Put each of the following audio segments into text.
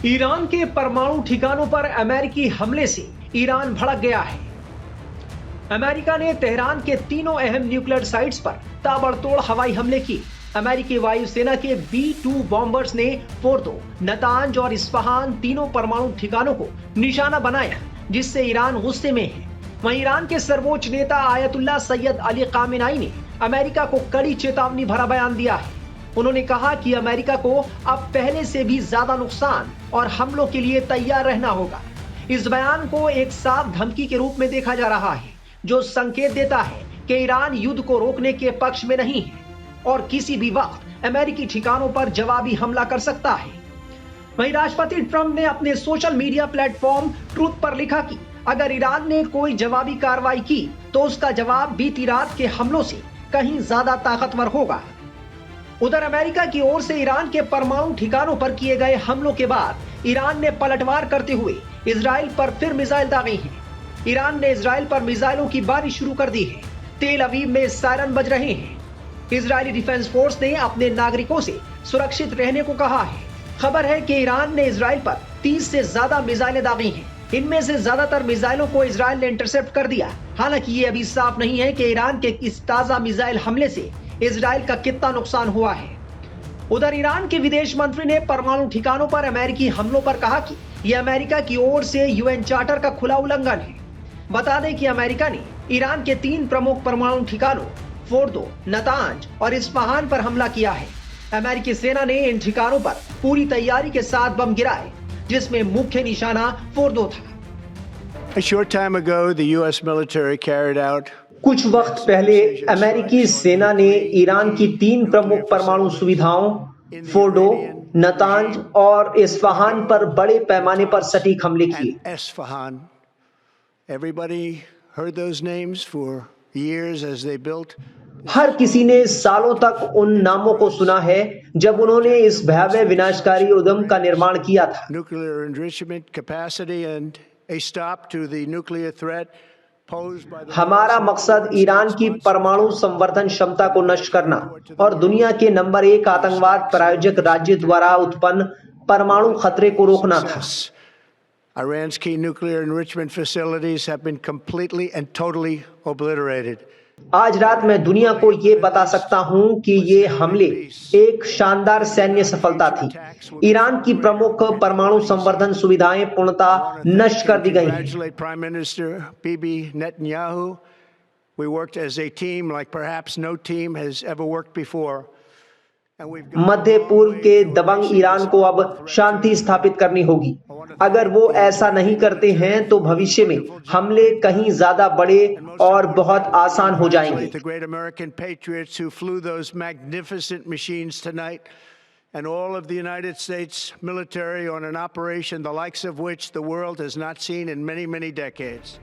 Iran के परमाणु ठिकानों पर अमेरिकी हमले से ईरान भड़क गया है। अमेरिका ने तेहरान के तीनों अहम न्यूक्लियर साइट्स पर ताबड़तोड़ हवाई हमले किए। अमेरिकी वायुसेना के B-2 बॉम्बर्स ने फोर्दो, नतांज और इस्फहान तीनों परमाणु ठिकानों को निशाना बनाया, जिससे ईरान गुस्से में है। वहीं ईरान के सर्वोच्च नेता आयतुल्ला सैयद अली खामेनेई ने अमेरिका को कड़ी चेतावनी भरा बयान दिया है। उन्होंने कहा कि अमेरिका को अब पहले से भी ज्यादा नुकसान और हमलों के लिए तैयार रहना होगा। इस बयान को एक साफ धमकी के रूप में देखा जा रहा है, जो संकेत देता है कि ईरान युद्ध को रोकने के पक्ष में नहीं है और किसी भी वक्त अमेरिकी ठिकानों पर जवाबी हमला कर सकता है। वहीं राष्ट्रपति ट्रंप ने अपने सोशल मीडिया प्लेटफॉर्म ट्रूथ पर लिखा कि अगर ईरान ने कोई जवाबी कार्रवाई की तो उसका जवाब बीती रात के हमलों से कहीं ज्यादा ताकतवर होगा। उधर अमेरिका की ओर से ईरान के परमाणु ठिकानों पर किए गए हमलों के बाद ईरान ने पलटवार करते हुए इजराइल पर फिर मिसाइल दागे हैं। ईरान ने इजराइल पर मिसाइलों की बारिश शुरू कर दी है। तेल अवीव में सायरन बज रहे हैं। इजरायली डिफेंस फोर्स ने अपने नागरिकों से सुरक्षित रहने को कहा है। खबर है कि ईरान ने इजराइल पर 30 से ज्यादा मिसाइलें दागी हैं। इनमें से ज्यादातर मिसाइलों को इजराइल ने इंटरसेप्ट कर दिया। हालांकि ये अभी साफ नहीं है कि ईरान के इस ताजा मिसाइल हमले से इजराइल का कितना नुकसान हुआ है। उधर ईरान के विदेश मंत्री ने परमाणु ठिकानों पर अमेरिकी हमलों पर कहा कि यह अमेरिका की ओर से UN चार्टर का खुला उल्लंघन है। बता दें कि अमेरिका ने ईरान के 3 प्रमुख परमाणु ठिकानों फोर्दो, नतांज और इस्फहान पर हमला किया है। अमेरिकी सेना ने इन ठिकानों पर पूरी तैयारी के साथ बम गिराए, जिसमें मुख्य निशाना फोर्दो था। A short time ago, the U.S. military carried out कुछ वक्त पहले अमेरिकी सेना ने ईरान की 3 प्रमुख परमाणु सुविधाओं फोर्डो, नतांज और इस्फहान पर बड़े पैमाने पर सटीक हमले किए। Isfahan. Everybody heard those names for years as they built. हर किसी ने सालों तक उन नामों को सुना है जब उन्होंने इस भयावह विनाशकारी उद्यम का निर्माण किया था। Nuclear enrichment capacity and a stop to the nuclear threat posed by the हमारा मकसद ईरान की परमाणु संवर्धन क्षमता को नष्ट करना और दुनिया के नंबर 1 आतंकवाद प्रायोजक राज्य द्वारा उत्पन्न परमाणु खतरे को रोकना था। Iran's key nuclear enrichment facilities have been completely and totally obliterated. आज रात मैं दुनिया को ये बता सकता हूं कि ये हमले एक शानदार सैन्य सफलता थी। ईरान की प्रमुख परमाणु संवर्धन सुविधाएं पूर्णतः नष्ट कर दी गई हैं। Congratulate Prime Minister Bibi Netanyahu. We worked as a team like perhaps no team has ever worked before. मध्य पूर्व के दबंग ईरान को अब शांति स्थापित करनी होगी। अगर वो ऐसा नहीं करते हैं तो भविष्य में हमले कहीं ज्यादा बड़े और बहुत आसान हो जाएंगे। The great American patriots who flew those magnificent machines tonight, and all of the United States military on an operation the likes of which the world has not seen in many, many decades.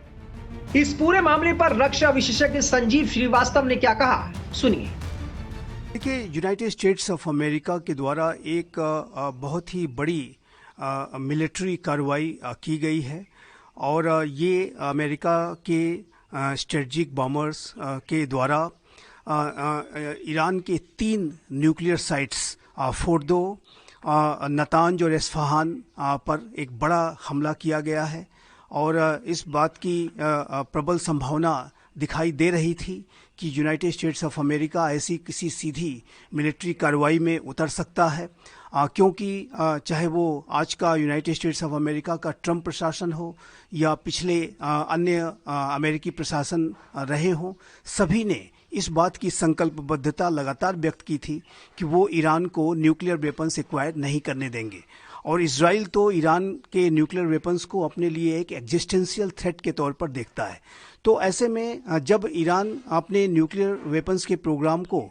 इस पूरे मामले पर रक्षा विशेषज्ञ संजीव श्रीवास्तव ने क्या कहा, सुनिए। देखिए, यूनाइटेड स्टेट्स ऑफ अमेरिका के द्वारा एक बहुत ही बड़ी मिलिट्री कार्रवाई की गई है और ये अमेरिका के स्ट्रेटजिक बॉम्बर्स के द्वारा ईरान के 3 न्यूक्लियर साइट्स फोर्दो, नतांज और इस्फहान पर एक बड़ा हमला किया गया है और इस बात की प्रबल संभावना दिखाई दे रही थी कि यूनाइटेड स्टेट्स ऑफ अमेरिका ऐसी किसी सीधी मिलिट्री कार्रवाई में उतर सकता है, क्योंकि चाहे वो आज का यूनाइटेड स्टेट्स ऑफ अमेरिका का ट्रंप प्रशासन हो या पिछले अन्य अमेरिकी प्रशासन रहे हों, सभी ने इस बात की संकल्पबद्धता लगातार व्यक्त की थी कि वो ईरान को न्यूक्लियर वेपन्स एक्वायर नहीं करने देंगे। और इजराइल तो ईरान के न्यूक्लियर वेपन्स को अपने लिए एक एग्जिस्टेंशियल थ्रेट के तौर पर देखता है। तो ऐसे में जब ईरान अपने न्यूक्लियर वेपन्स के प्रोग्राम को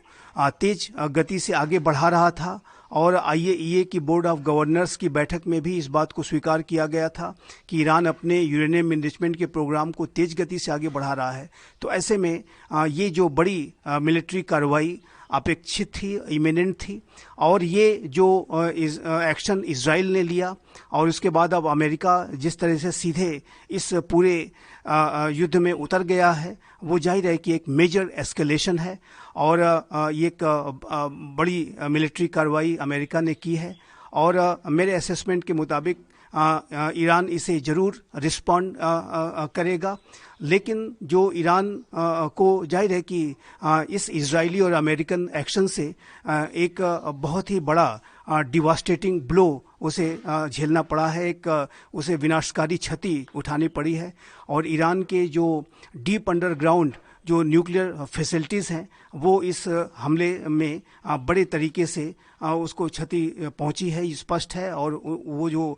तेज गति से आगे बढ़ा रहा था और IAEA की बोर्ड ऑफ गवर्नर्स की बैठक में भी इस बात को स्वीकार किया गया था कि ईरान अपने यूरेनियम इनरिचमेंट के प्रोग्राम को तेज गति से आगे बढ़ा रहा है, तो ऐसे में ये जो बड़ी मिलिट्री कार्रवाई अपेक्षित थी, इमिनेंट थी और ये जो एक्शन इजराइल ने लिया और उसके बाद अब अमेरिका जिस तरह से सीधे इस पूरे युद्ध में उतर गया है, वो जाहिर है कि एक मेजर एस्केलेशन है और ये एक बड़ी मिलिट्री कार्रवाई अमेरिका ने की है और मेरे असेसमेंट के मुताबिक ईरान इसे ज़रूर रिस्पॉन्ड करेगा। लेकिन जो ईरान को जाहिर है कि इस इजरायली और अमेरिकन एक्शन से एक बहुत ही बड़ा डिवास्टेटिंग ब्लो उसे झेलना पड़ा है, एक उसे विनाशकारी क्षति उठानी पड़ी है। और ईरान के जो डीप अंडरग्राउंड जो न्यूक्लियर फैसिलिटीज़ हैं वो इस हमले में बड़े तरीके से उसको क्षति पहुंची है, ये स्पष्ट है। और वो जो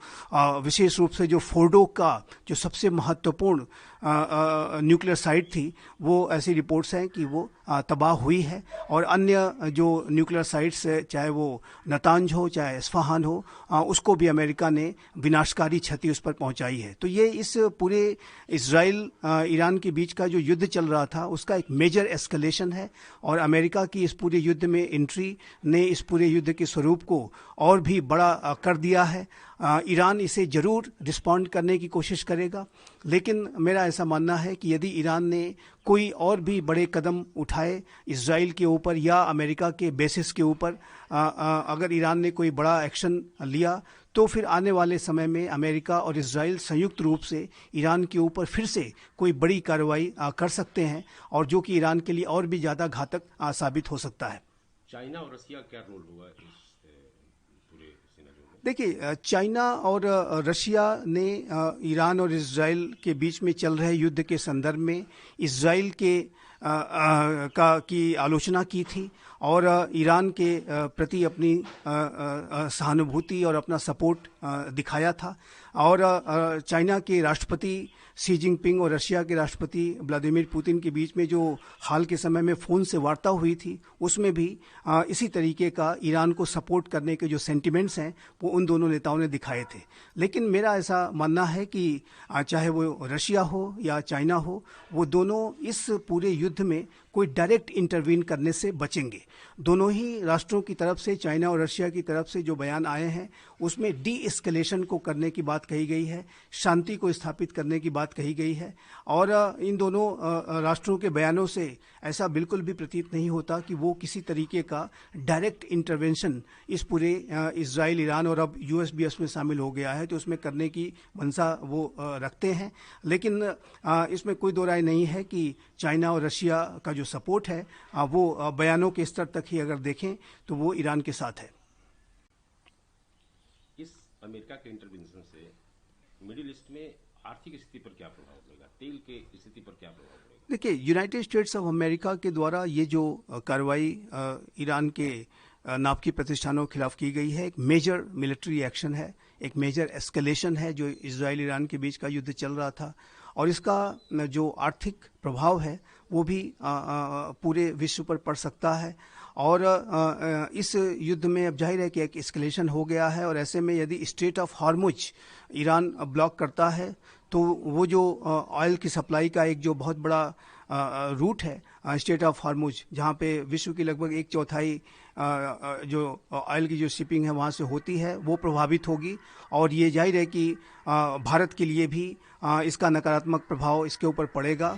विशेष रूप से जो फोर्डो का जो सबसे महत्वपूर्ण न्यूक्लियर साइट थी वो ऐसी रिपोर्ट्स हैं कि वो तबाह हुई है। और अन्य जो न्यूक्लियर साइट्स चाहे वो नतांज हो चाहे इस्फहान हो उसको भी अमेरिका ने विनाशकारी क्षति उस पर पहुंचाई है। तो ये इस पूरे इजराइल ईरान के बीच का जो युद्ध चल रहा था उसका एक मेजर एस्केलेशन है। और अमेरिका की इस पूरे युद्ध में एंट्री ने इस पूरे युद्ध के स्वरूप को और भी बड़ा कर दिया है। ईरान इसे ज़रूर रिस्पॉन्ड करने की कोशिश करेगा, लेकिन मेरा ऐसा मानना है कि यदि ईरान ने कोई और भी बड़े कदम उठाए इजराइल के ऊपर या अमेरिका के बेसिस के ऊपर, अगर ईरान ने कोई बड़ा एक्शन लिया तो फिर आने वाले समय में अमेरिका और इजराइल संयुक्त रूप से ईरान के ऊपर फिर से कोई बड़ी कार्रवाई कर सकते हैं, और जो कि ईरान के लिए और भी ज़्यादा घातक साबित हो सकता है। चाइना और रशिया क्या रोल होगा इस पूरे सिनेरियो में? देखिए, चाइना और रशिया ने ईरान और इजराइल के बीच में चल रहे युद्ध के संदर्भ में इजराइल के की आलोचना की थी और ईरान के प्रति अपनी सहानुभूति और अपना सपोर्ट दिखाया था। और चाइना के राष्ट्रपति शी जिनपिंग और रशिया के राष्ट्रपति व्लादिमीर पुतिन के बीच में जो हाल के समय में फ़ोन से वार्ता हुई थी उसमें भी इसी तरीके का ईरान को सपोर्ट करने के जो सेंटिमेंट्स हैं वो उन दोनों नेताओं ने दिखाए थे। लेकिन मेरा ऐसा मानना है कि चाहे वो रशिया हो या चाइना हो, वो दोनों इस पूरे युद्ध में कोई डायरेक्ट इंटरवीन करने से बचेंगे। दोनों ही राष्ट्रों की तरफ से, चाइना और रशिया की तरफ से जो बयान आए हैं उसमें डी एस्केलेशन को करने की बात कही गई है, शांति को स्थापित करने की बात कही गई है। और इन दोनों राष्ट्रों के बयानों से ऐसा बिल्कुल भी प्रतीत नहीं होता कि वो किसी तरीके का डायरेक्ट इंटरवेंशन इस पूरे इजराइल, ईरान और अब यूएस भी इसमें शामिल हो गया है तो उसमें करने की मंशा वो रखते हैं। लेकिन इसमें कोई दो राय नहीं है कि चाइना और रशिया का जो सपोर्ट है वो बयानों के स्तर तक ही अगर देखें तो वो ईरान के साथ है। इस अमेरिका के इंटरवेंशन से मिडिल ईस्ट में आर्थिक स्थिति पर क्या प्रभाव पड़ेगा, तेल के स्थिति पर क्या प्रभाव पड़ेगा? देखिए, यूनाइटेड स्टेट्स ऑफ अमेरिका के द्वारा ये जो कार्रवाई ईरान के नाभिकीय प्रतिष्ठानों के खिलाफ की गई है एक मेजर मिलिट्री एक्शन है, एक मेजर एस्केलेशन है जो इजराइल ईरान के बीच का युद्ध चल रहा था। और इसका जो आर्थिक प्रभाव है वो भी पूरे विश्व पर पड़ सकता है। और इस युद्ध में अब जाहिर है कि एक एस्केलेशन हो गया है और ऐसे में यदि straight of Hormuz Iran block करता है तो वो जो ऑयल की सप्लाई का एक जो बहुत बड़ा रूट है स्ट्रेट ऑफ हॉर्मुज, जहाँ पे विश्व की लगभग 1/4 जो ऑयल की जो शिपिंग है वहाँ से होती है, वो प्रभावित होगी। और ये जाहिर है कि भारत के लिए भी इसका नकारात्मक प्रभाव इसके ऊपर पड़ेगा।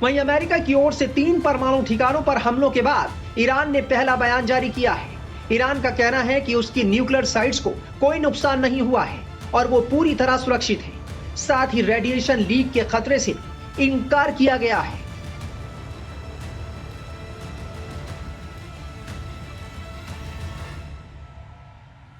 वहीं अमेरिका की ओर से 3 परमाणु ठिकानों पर हमलों के बाद ईरान ने पहला बयान जारी किया है। ईरान का कहना है कि उसकी न्यूक्लियर साइट्स को कोई नुकसान नहीं हुआ है और वो पूरी तरह सुरक्षित है। साथ ही रेडिएशन लीक के खतरे से इनकार किया गया है।